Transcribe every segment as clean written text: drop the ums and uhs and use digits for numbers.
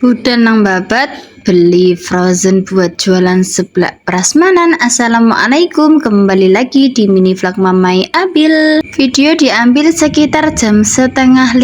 Udah nang babat beli frozen buat jualan seblak prasmanan. Assalamualaikum, kembali lagi di mini vlog Mamai Abil. Video diambil sekitar jam 4:30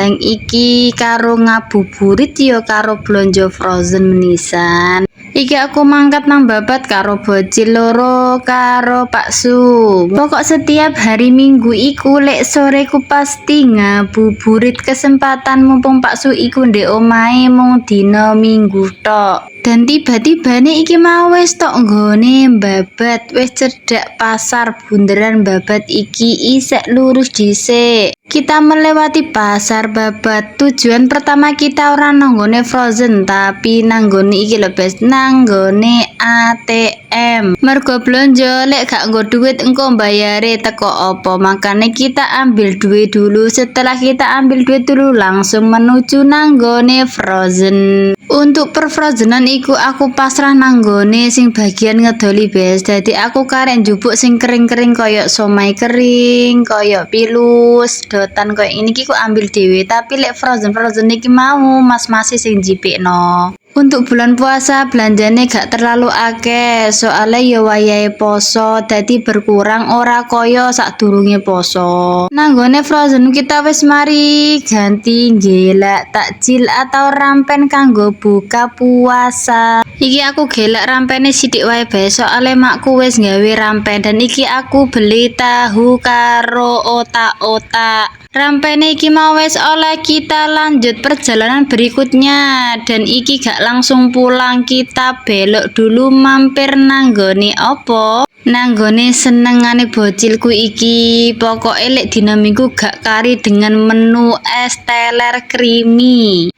dan iki karo ngabuburit yo karo blonjo frozen menisan. Iki aku mangkat nang babat karo bocil loro karo Pak Su. Pokok setiap hari Minggu iku lek sore ku pasti ngabuburit, kesempatan mumpung Pak Su iku ndek omahe mung dina Minggu tok. Dan tiba-tiba nih iki mau wis tok nggone babat, wis cedhak pasar bunderan babat iki isek lurus dhisik. Kita melewati pasar babat. Tujuan pertama kita ora nanggone frozen, tapi nanggone iki lho, Bes, nanggone ATM. Mergo blonjo lek gak nggo duit engko bayare teko opo. Makanya kita ambil duit dulu. Setelah kita ambil duit dulu langsung menuju nanggone frozen. Untuk perfrozenan iku aku pasrah nanggone sing bagian ngedoli, Bes. Jadi aku karek njupuk sing kering-kering koyok somai kering, koyok pilus, dotan koyok ini ku ambil dhewe. Tapi lek frozen iki mau mas-masi sing jipikno. Untuk bulan puasa belanjane gak terlalu akeh, soalnya yo wayahe poso, dadi berkurang ora koyo sadurunge poso. Nanggone frozen kita wis mari ganti gelak takjil atau rampen kanggo buka puasa. Iki aku gelak rampene sithik wae, Bes, soalnya makku wis gawe rampen dan iki aku beli tahu karo otak-otak. Rampene iki mau wis oleh, kita lanjut perjalanan berikutnya. Dan iki gak langsung pulang, kita belok dulu mampir nanggone opo? Nanggone senengane bocilku iki. Pokok lek dina Minggu gak kari dengan menu es teler creamy.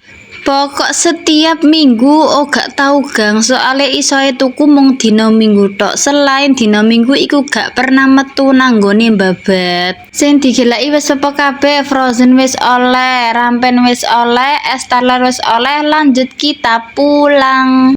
Pokok setiap minggu gak tau gang, soalnya isoe tuku mung dina Minggu tok. Selain dina Minggu iku gak pernah metu nanggone babat. Sing digelaki wis apa kabeh, frozen wis oleh, rampen wis oleh, es teler wis oleh, lanjut kita pulang.